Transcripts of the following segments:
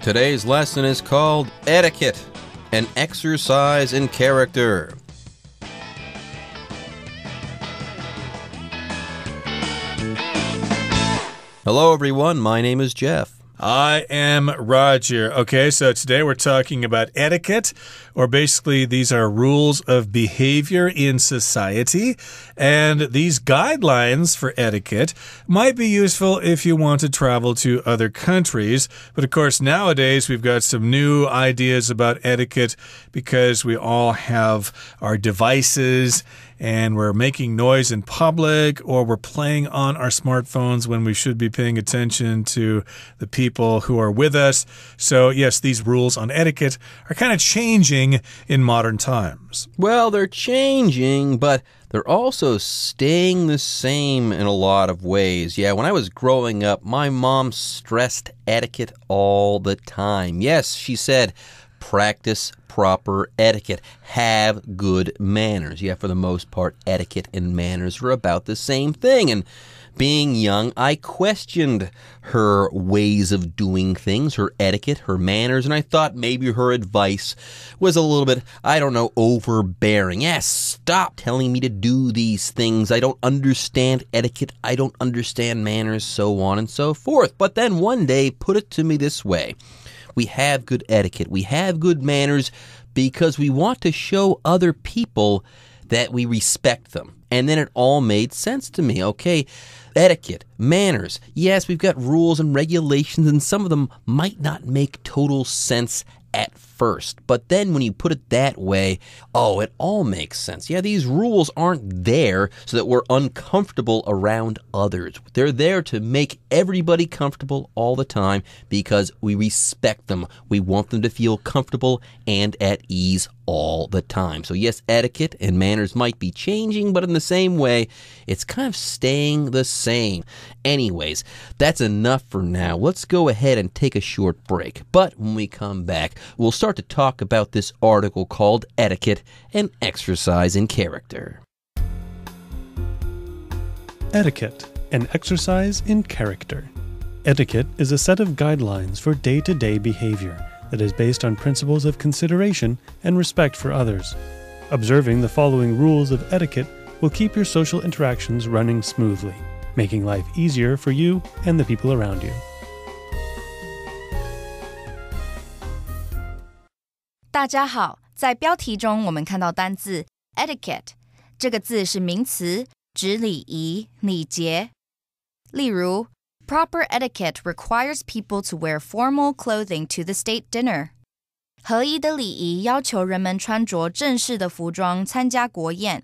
Today's lesson is called Etiquette, an exercise in character. Hello, everyone. My name is Jeff. I am Roger. Okay, so today we're talking about etiquette, or basically these are rules of behavior in society. And these guidelines for etiquette might be useful if you want to travel to other countries. But of course, nowadays we've got some new ideas about etiquette because we all have our devices and we're making noise in public, or we're playing on our smartphones when we should be paying attention to the people who are with us. So yes, these rules on etiquette are kind of changing in modern times. Well, they're changing, but they're also staying the same in a lot of ways. Yeah, when I was growing up, my mom stressed etiquette all the time. Yes, she said, practice proper etiquette. Have good manners. Yeah, for the most part, etiquette and manners are about the same thing. And being young, I questioned her ways of doing things, her etiquette, her manners, and I thought maybe her advice was a little bit, overbearing. Yes, stop telling me to do these things. I don't understand etiquette. I don't understand manners, so on and so forth. But then one day, put it to me this way. We have good etiquette. We have good manners because we want to show other people that we respect them. And then it all made sense to me. Okay, etiquette, manners. Yes, we've got rules and regulations, and some of them might not make total sense at first. But then when you put it that way, it all makes sense. Yeah, these rules aren't there so that we're uncomfortable around others. They're there to make everybody comfortable all the time because we respect them. We want them to feel comfortable and at ease all the time. So yes, etiquette and manners might be changing, but in the same way, it's kind of staying the same. Anyways, that's enough for now. Let's go ahead and take a short break. But when we come back, we'll start to talk about this article called Etiquette, an Exercise in Character. Etiquette, an exercise in character. Etiquette is a set of guidelines for day-to-day behavior that is based on principles of consideration and respect for others. Observing the following rules of etiquette will keep your social interactions running smoothly, making life easier for you and the people around you. 大家好，在标题中我们看到单字 etiquette， 这个字是名词，指礼仪、礼节。例如Proper etiquette requires people to wear formal clothing to the state dinner. 合宜的礼仪要求人们穿着正式的服装参加国宴。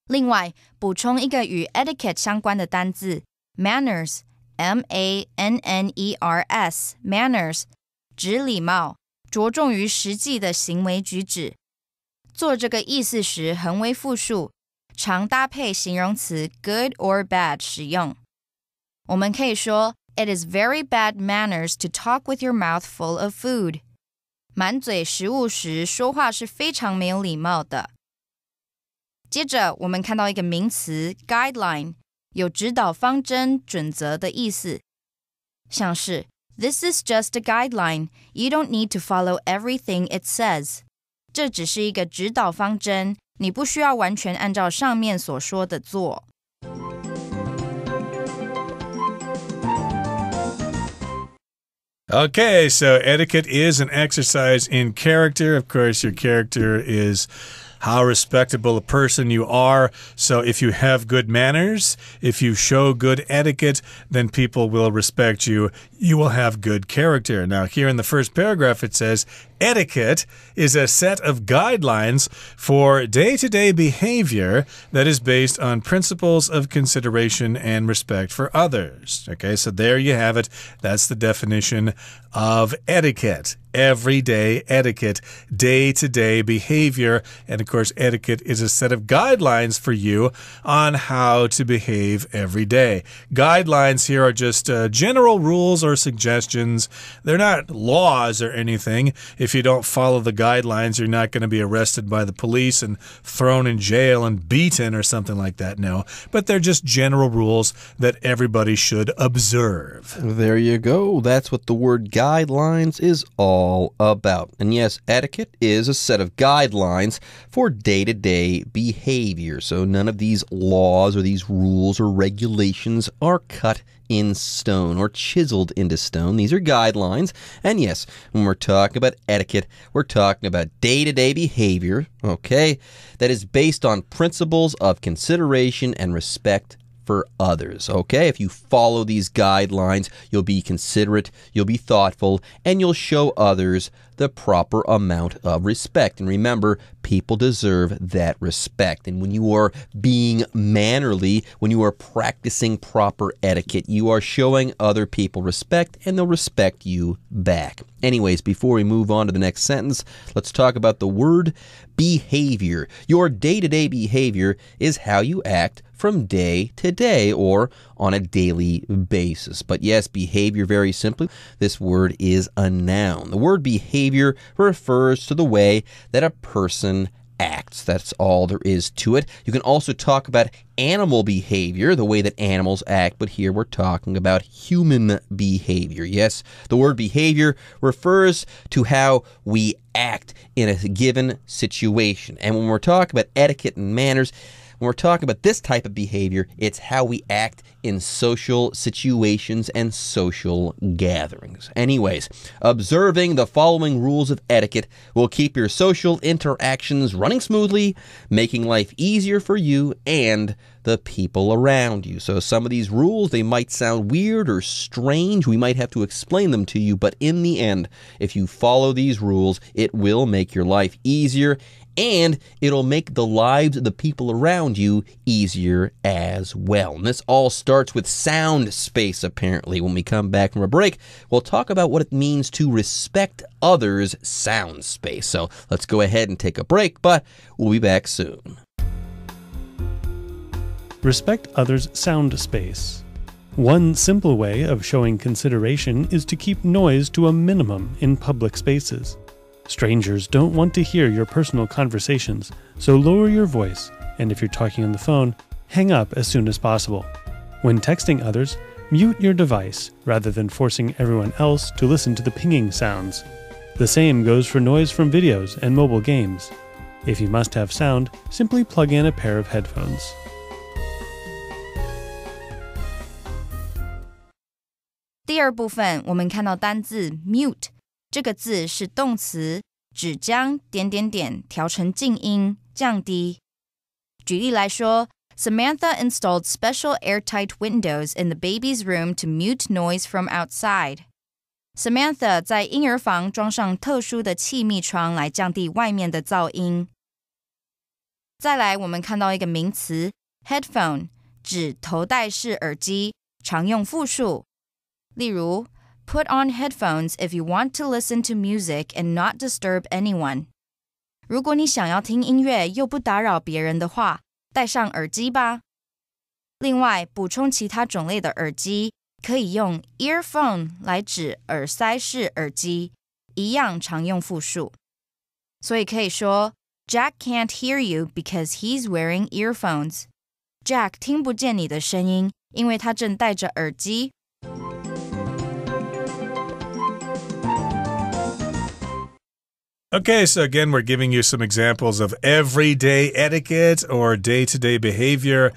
另外，补充一个与 etiquette 相关的单字 manners, M-A-N-N-E-R-S, manners, 指礼貌，着重于实际的行为举止。做这个意思时横为复数，常搭配形容词 good or bad 使用。我们可以说 It is very bad manners to talk with your mouth full of food. 满嘴食物时说话是非常没有礼貌的。接着我们看到一个名词 guideline， 有指导方针、准则的意思。像是 This is just a guideline. You don't need to follow everything it says. 这只是一个指导方针，你不需要完全按照上面所说的做。Okay, so etiquette is an exercise in character. Of course, your character is how respectable a person you are. So if you have good manners, if you show good etiquette, then people will respect you. You will have good character. Now, here in the first paragraph, it says, etiquette is a set of guidelines for day-to-day behavior that is based on principles of consideration and respect for others. Okay, so there you have it. That's the definition of etiquette. everyday etiquette, day-to-day behavior. And of course, etiquette is a set of guidelines for you on how to behave every day. Guidelines here are just general rules or suggestions. They're not laws or anything. If you don't follow the guidelines, you're not going to be arrested by the police and thrown in jail and beaten or something like that. No, but they're just general rules that everybody should observe. There you go. That's what the word guidelines is all about. And yes, etiquette is a set of guidelines for day-to-day behavior. So none of these laws or these rules or regulations are cut in stone or chiseled into stone. These are guidelines. And yes, when we're talking about etiquette, we're talking about day-to-day behavior, okay, that is based on principles of consideration and respect for others, okay? If you follow these guidelines, you'll be considerate, you'll be thoughtful, and you'll show others the proper amount of respect. And remember, people deserve that respect. And when you are being mannerly, when you are practicing proper etiquette, you are showing other people respect, and they'll respect you back. Anyways, before we move on to the next sentence, let's talk about the word behavior. Your day-to-day behavior is how you act from day to day or on a daily basis. But yes, behavior, very simply, this word is a noun. The word behavior refers to the way that a person acts. That's all there is to it. You can also talk about animal behavior, the way that animals act, but here we're talking about human behavior. Yes, the word behavior refers to how we act in a given situation. And when we're talking about etiquette and manners, when we're talking about this type of behavior, it's how we act in social situations and social gatherings. Anyways, observing the following rules of etiquette will keep your social interactions running smoothly, making life easier for you and the people around you. So some of these rules, they might sound weird or strange. We might have to explain them to you, but in the end, if you follow these rules, it will make your life easier, and it'll make the lives of the people around you easier as well. And this all starts with sound space, apparently. When we come back from a break, we'll talk about what it means to respect others' sound space. So let's go ahead and take a break, but we'll be back soon. Respect others' sound space. One simple way of showing consideration is to keep noise to a minimum in public spaces. Strangers don't want to hear your personal conversations, so lower your voice, and if you're talking on the phone, hang up as soon as possible. When texting others, mute your device rather than forcing everyone else to listen to the pinging sounds. The same goes for noise from videos and mobile games. If you must have sound, simply plug in a pair of headphones. 第二部分，我们看到单字 mute。这个字是动词，指将点点点调成静音，降低。举例来说 Samantha installed special airtight windows in the baby's room to mute noise from outside. Samantha 在婴儿房装上特殊的气密窗来降低外面的噪音。再来，我们看到一个名词 headphone， 指头戴式耳机，常用复数。例如Put on headphones if you want to listen to music and not disturb anyone. 如果你想要听音乐又不打扰别人的话，戴上耳机吧。另外，补充其他种类的耳机，可以用 earphone 来指耳塞式耳机，一样常用复数。所以可以说 Jack can't hear you because he's wearing earphones. Jack 听不见你的声音，因为他正戴着耳机。Okay, so again, we're giving you some examples of everyday etiquette or day-to-day behavior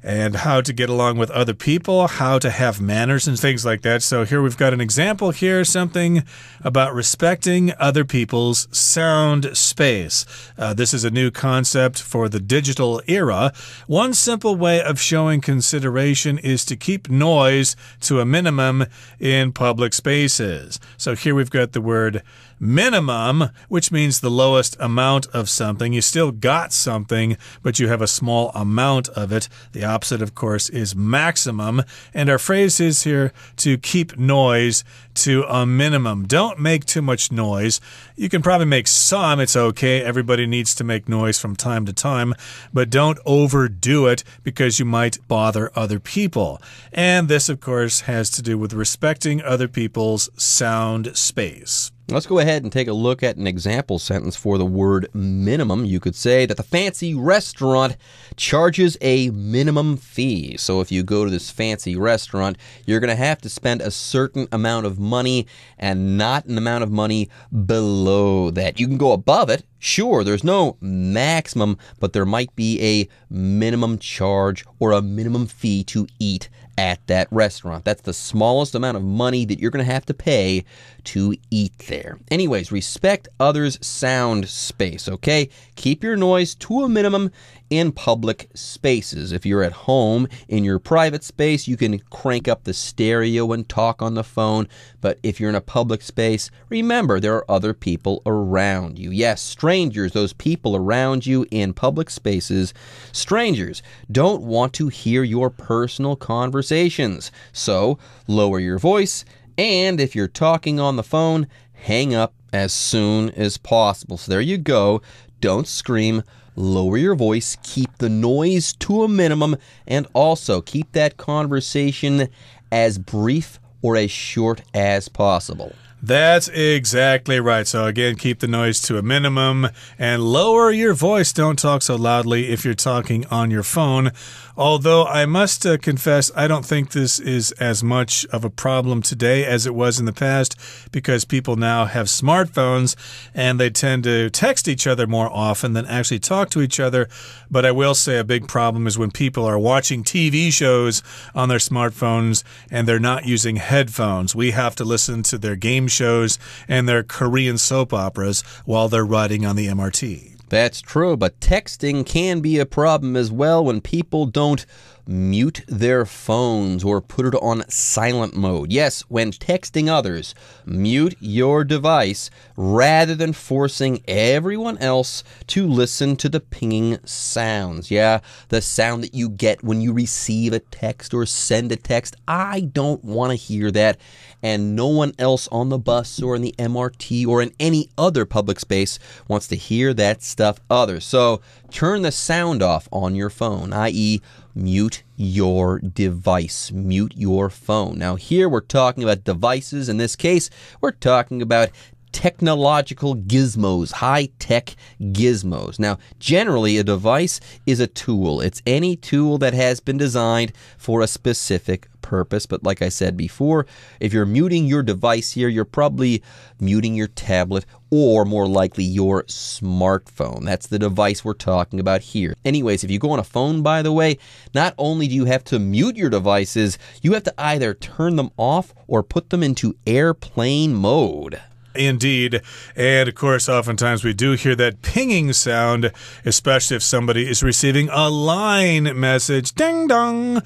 and how to get along with other people, how to have manners and things like that. So here we've got an example here, something about respecting other people's sound space. This is a new concept for the digital era. One simple way of showing consideration is to keep noise to a minimum in public spaces. So here we've got the word minimum, which means the lowest amount of something. You still got something, but you have a small amount of it. The opposite, of course, is maximum. And our phrase is here to keep noise to a minimum. Don't make too much noise. You can probably make some. It's okay. Everybody needs to make noise from time to time. But don't overdo it because you might bother other people. And this, of course, has to do with respecting other people's sound space. Let's go ahead and take a look at an example sentence for the word minimum. You could say that the fancy restaurant charges a minimum fee. So if you go to this fancy restaurant, you're going to have to spend a certain amount of money and not an amount of money below that. You can go above it. Sure, there's no maximum, but there might be a minimum charge or a minimum fee to eat at that restaurant. That's the smallest amount of money that you're going to have to pay to eat there. Anyways, respect others' sound space, okay? Keep your noise to a minimum in public spaces. If you're at home in your private space, you can crank up the stereo and talk on the phone. But if you're in a public space, remember there are other people around you. Yes, strangers, those people around you in public spaces, strangers don't want to hear your personal conversations. So lower your voice, and if you're talking on the phone, hang up as soon as possible. So there you go. Don't scream. Lower your voice, keep the noise to a minimum, and also keep that conversation as brief or as short as possible. That's exactly right. So again, keep the noise to a minimum and lower your voice. Don't talk so loudly if you're talking on your phone. Although I must confess, I don't think this is as much of a problem today as it was in the past because people now have smartphones and they tend to text each other more often than actually talk to each other. But I will say a big problem is when people are watching TV shows on their smartphones and they're not using headphones. We have to listen to their game shows and their Korean soap operas while they're riding on the MRT. That's true, but texting can be a problem as well when people don't mute their phones or put it on silent mode. Yes, when texting others, mute your device rather than forcing everyone else to listen to the pinging sounds. Yeah, the sound that you get when you receive a text or send a text. I don't want to hear that, and no one else on the bus or in the MRT or in any other public space wants to hear that stuff either. So turn the sound off on your phone, i.e., mute your device, mute your phone. Now here we're talking about devices. In this case, we're talking about technological gizmos, high-tech gizmos. Now, generally, a device is a tool. It's any tool that has been designed for a specific purpose. But like I said before, if you're muting your device here, you're probably muting your tablet or more likely your smartphone. That's the device we're talking about here. Anyways, if you go on a phone, by the way, not only do you have to mute your devices, you have to either turn them off or put them into airplane mode. Indeed. And of course, oftentimes we do hear that pinging sound, especially if somebody is receiving a line message. Ding dong.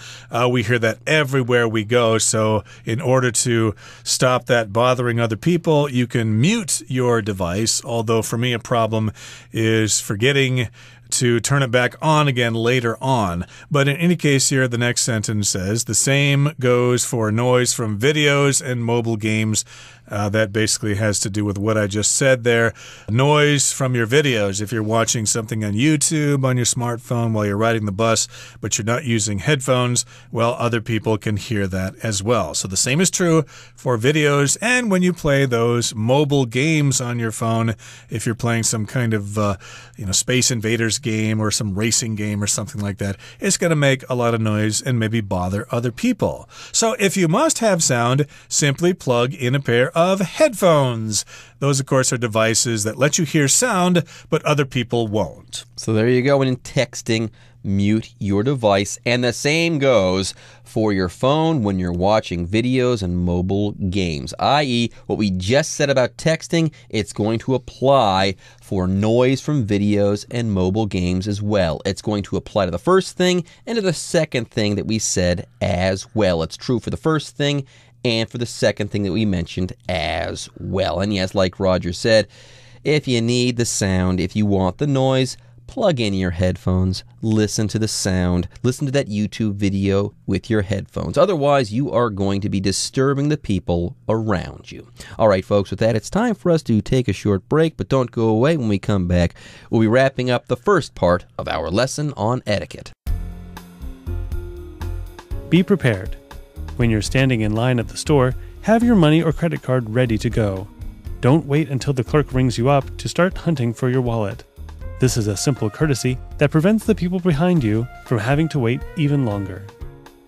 We hear that everywhere we go. So in order to stop that bothering other people, you can mute your device. Although for me, a problem is forgetting to turn it back on again later on. But in any case here, the next sentence says, the same goes for noise from videos and mobile games. That basically has to do with what I just said there. Noise from your videos. If you're watching something on YouTube on your smartphone while you're riding the bus, but you're not using headphones, well, other people can hear that as well. So the same is true for videos and when you play those mobile games on your phone. If you're playing some kind of, Space Invaders game or some racing game or something like that, it's going to make a lot of noise and maybe bother other people. So if you must have sound, simply plug in a pair of headphones. Those, of course, are devices that let you hear sound, but other people won't. So there you go. And in texting, mute your device. And the same goes for your phone when you're watching videos and mobile games, i.e., what we just said about texting, it's going to apply for noise from videos and mobile games as well. It's going to apply to the first thing and to the second thing that we said as well. It's true for the first thing and for the second thing that we mentioned as well. And yes, like Roger said, if you need the sound, if you want the noise, plug in your headphones, listen to the sound, listen to that YouTube video with your headphones. Otherwise, you are going to be disturbing the people around you. All right, folks, with that, it's time for us to take a short break, but don't go away. When we come back, we'll be wrapping up the first part of our lesson on etiquette. Be prepared. When you're standing in line at the store, have your money or credit card ready to go. Don't wait until the clerk rings you up to start hunting for your wallet. This is a simple courtesy that prevents the people behind you from having to wait even longer.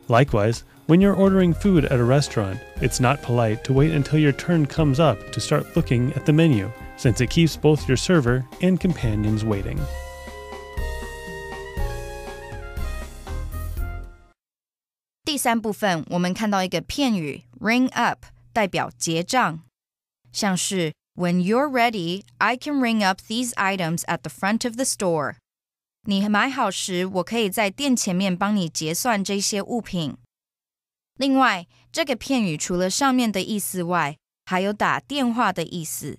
Likewise, when you're ordering food at a restaurant, it's not polite to wait until your turn comes up to start looking at the menu, since it keeps both your server and companions waiting. 第三部分，我们看到一个片语 ring up， 代表结账，像是 When you're ready, I can ring up these items at the front of the store. 你买好时，我可以在店前面帮你结算这些物品。另外，这个片语除了上面的意思外，还有打电话的意思。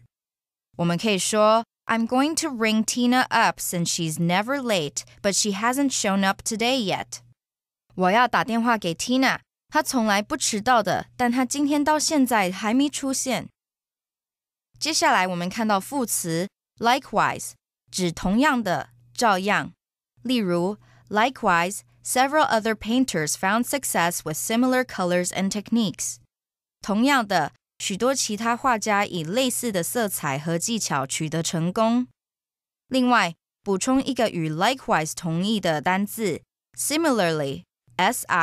我们可以说 I'm going to ring Tina up since she's never late, but she hasn't shown up today yet. 我要打电话给 Tina， 她从来不迟到的，但她今天到现在还没出现。接下来我们看到副词 likewise， 指同样的，照样。例如 Likewise, several other painters found success with similar colors and techniques. 同样的，许多其他画家以类似的色彩和技巧取得成功。另外，补充一个与 likewise 同义的单字 similarly, S-I-M-I-L-A-R-L-Y,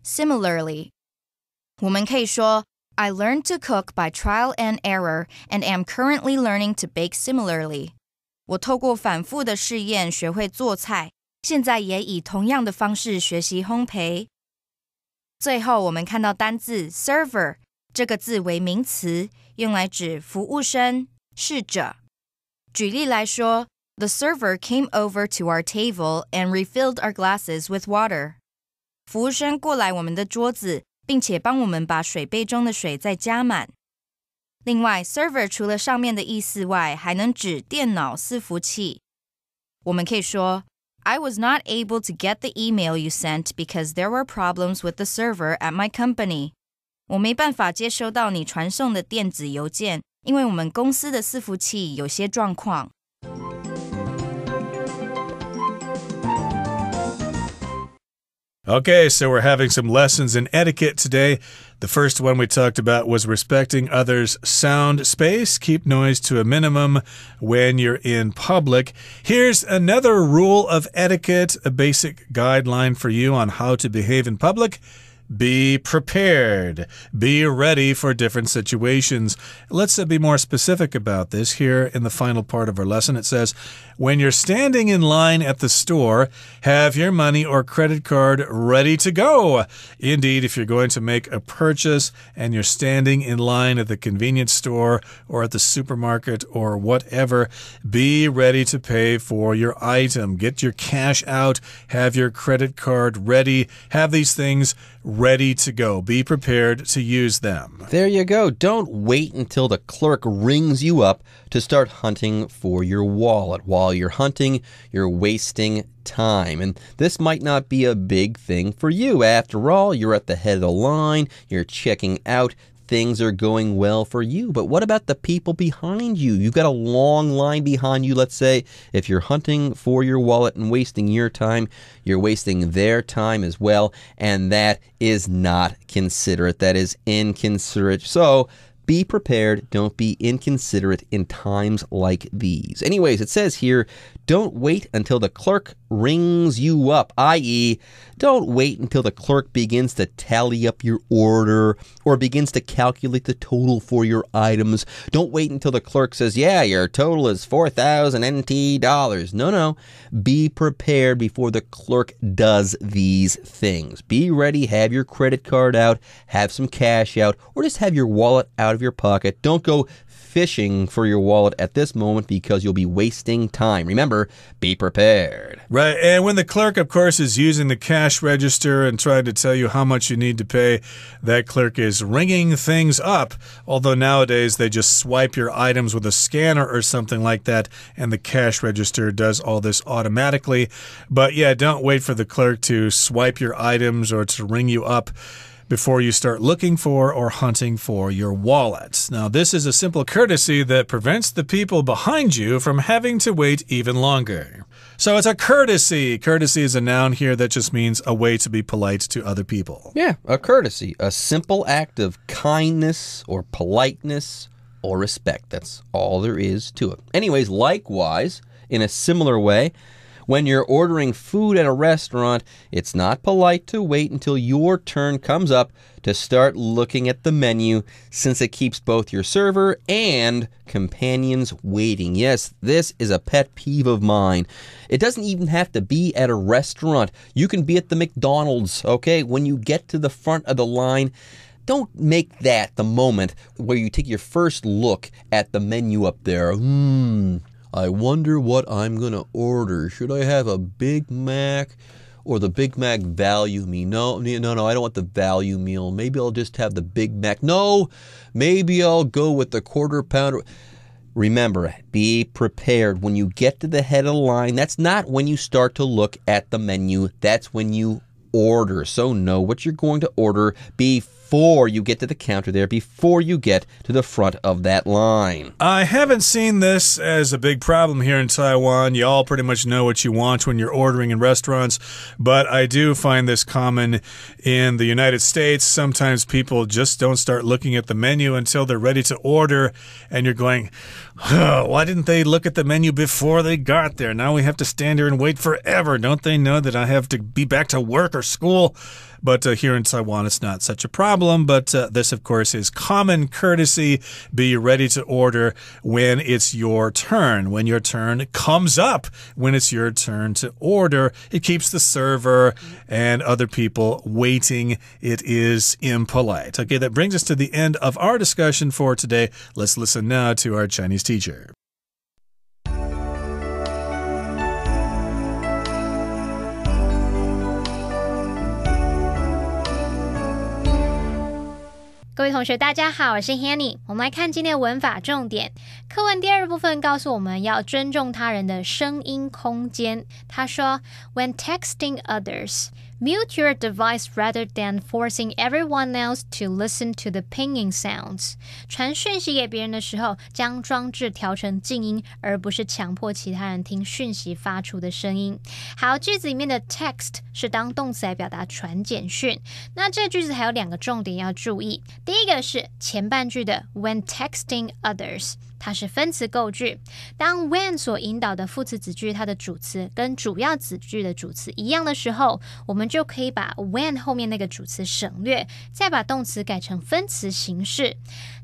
similarly. 我们可以说I learned to cook by trial and error and am currently learning to bake similarly. 我透过反复的试验学会做菜，现在也以同样的方式学习烘焙。最后我们看到单字 server， 这个字为名词，用来指服务生、侍者。举例来说 The server came over to our table and refilled our glasses with water. 服务生过来我们的桌子，并且帮我们把水杯中的水再加满。另外 server 除了上面的意思外，还能指电脑伺服器。我们可以说 I was not able to get the email you sent because there were problems with the server at my company. 我没办法接收到你传送的电子邮件，因为我们公司的伺服器有些状况。Okay, so we're having some lessons in etiquette today. The first one we talked about was respecting others' sound space. Keep noise to a minimum when you're in public. Here's another rule of etiquette, a basic guideline for you on how to behave in public. Be prepared. Be ready for different situations. Let's be more specific about this here in the final part of our lesson. It says, when you're standing in line at the store, have your money or credit card ready to go. Indeed, if you're going to make a purchase and you're standing in line at the convenience store or at the supermarket or whatever, be ready to pay for your item. Get your cash out. Have your credit card ready. Have these things ready to go. Be prepared to use them. There you go. Don't wait until the clerk rings you up to start hunting for your wallet. While you're hunting, you're wasting time. And this might not be a big thing for you. After all, you're at the head of the line. You're checking out. Things are going well for you. But what about the people behind you? You've got a long line behind you. Let's say if you're hunting for your wallet and wasting your time, you're wasting their time as well. And that is not considerate. That is inconsiderate. So be prepared. Don't be inconsiderate in times like these. Anyways, it says here, don't wait until the clerk rings you up, i.e., don't wait until the clerk begins to tally up your order or begins to calculate the total for your items. Don't wait until the clerk says, yeah, your total is 4,000 NT dollars. No. Be prepared before the clerk does these things. Be ready. Have your credit card out. Have some cash out. Or just have your wallet out of your pocket. Don't go fishing for your wallet at this moment because you'll be wasting time. Remember, be prepared. Right, and when the clerk, of course, is using the cash register and trying to tell you how much you need to pay, that clerk is ringing things up. Although nowadays they just swipe your items with a scanner or something like that, and the cash register does all this automatically. But yeah, don't wait for the clerk to swipe your items or to ring you up before you start looking for or hunting for your wallet. Now, this is a simple courtesy that prevents the people behind you from having to wait even longer. So it's a courtesy. Courtesy is a noun here that just means a way to be polite to other people. Yeah, a courtesy, a simple act of kindness or politeness or respect. That's all there is to it. Anyways, likewise, in a similar way, when you're ordering food at a restaurant, it's not polite to wait until your turn comes up to start looking at the menu, since it keeps both your server and companions waiting. Yes, this is a pet peeve of mine. It doesn't even have to be at a restaurant. You can be at the McDonald's, okay? When you get to the front of the line, don't make that the moment where you take your first look at the menu up there. I wonder what I'm going to order. Should I have a Big Mac or the Big Mac value meal? No, I don't want the value meal. Maybe I'll just have the Big Mac. No, maybe I'll go with the quarter pounder. Remember, be prepared. When you get to the head of the line, that's not when you start to look at the menu. That's when you order. So know what you're going to order before you get to the counter there, before you get to the front of that line. I haven't seen this as a big problem here in Taiwan. You all pretty much know what you want when you're ordering in restaurants, but I do find this common in the United States. Sometimes people just don't start looking at the menu until they're ready to order, and you're going, why didn't they look at the menu before they got there? Now we have to stand here and wait forever. Don't they know that I have to be back to work or school? But here in Taiwan, it's not such a problem. But this, of course, is common courtesy. Be ready to order when it's your turn. When your turn comes up, when it's your turn to order, it keeps the server and other people waiting. It is impolite. Okay, that brings us to the end of our discussion for today. Let's listen now to our Chinese teacher. 各位同学大家好，我是 Hanny。 我们来看今天的文法重点。课文第二部分告诉我们要尊重他人的声音空间。他说 When texting others, mute your device rather than forcing everyone else to listen to the pinging sounds. 传讯息给别人的时候，将装置调成静音，而不是强迫其他人听讯息发出的声音。好，句子里面的 text 是当动词来表达传简讯。那这个句子还有两个重点要注意。第一个是前半句的 when texting others， 它是分词构句。当 when 所引导的副词子句它的主词跟主要子句的主词一样的时候，我们就可以把 when 后面那个主词省略，再把动词改成分词形式。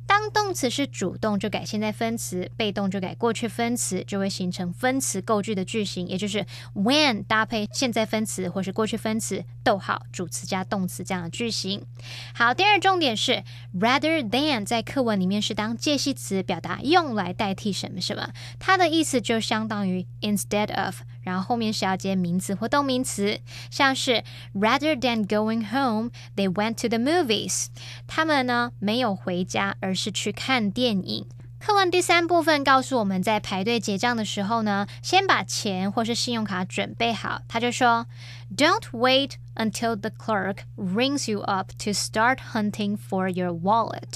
当动词是主动就改现在分词，被动就改过去分词，就会形成分词构句的句型，也就是 when 搭配现在分词或是过去分词，逗号主词加动词这样的句型。好，第二重点是 rather than 在课文里面是当介系词，表达用来代替什么什么，它的意思就相当于 instead of， 然后后面是要接名词或动名词，像是 rather than going home, they went to the movies。 他们呢没有回家，而是去看电影。课文第三部分告诉我们在排队结账的时候呢，先把钱或是信用卡准备好。他就说 Don't wait until the clerk rings you up to start hunting for your wallet。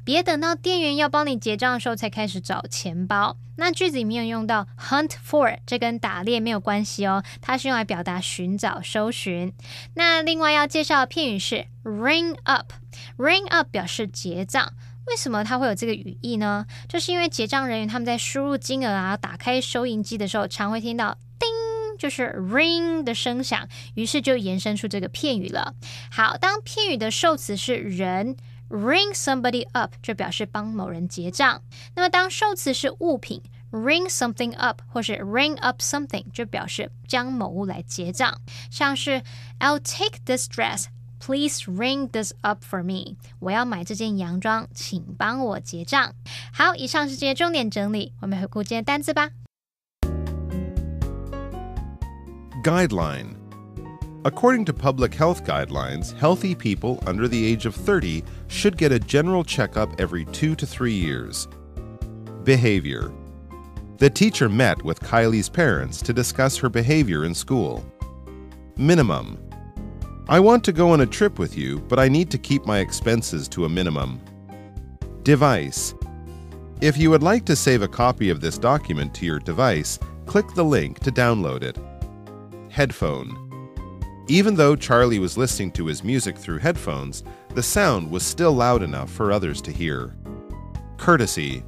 别等到店员要帮你结账的时候才开始找钱包。那句子里面有用到 hunt for， 这跟打猎没有关系哦，它是用来表达寻找搜寻。那另外要介绍的片语是 ring up。 ring up 表示结账。为什么它会有这个语义呢？就是因为结账人员他们在输入金额啊，打开收银机的时候常会听到叮，就是 ring 的声响，于是就延伸出这个片语了。好，当片语的受词是人， ring somebody up 就表示帮某人结账。那么当受词是物品， ring something up 或是 ring up something 就表示将某物来结账。像是 I'll take this dress，Please ring this up for me。 我要买这件洋装，请帮我结账。好，以上是这些重点整理，我们回顾今天的单字吧。Guideline. According to public health guidelines, healthy people under the age of 30 should get a general checkup every 2 to 3 years. Behavior. The teacher met with Kylie's parents to discuss her behavior in school. Minimum. I want to go on a trip with you, but I need to keep my expenses to a minimum. Device. If you would like to save a copy of this document to your device, click the link to download it. Headphone. Even though Charlie was listening to his music through headphones, the sound was still loud enough for others to hear. Courtesy.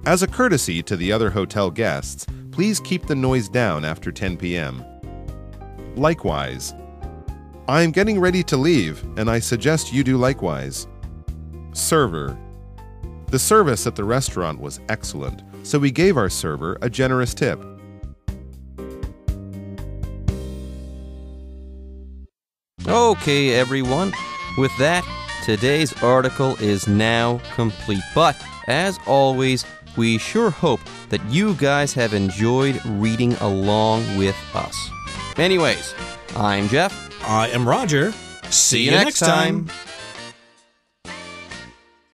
As a courtesy to the other hotel guests, please keep the noise down after 10 p.m. Likewise. I am getting ready to leave, and I suggest you do likewise. Server. The service at the restaurant was excellent, so we gave our server a generous tip. Okay, everyone. With that, today's article is now complete. But, as always, we sure hope that you guys have enjoyed reading along with us. Anyways, I'm Jeff. I am Roger. See you next time.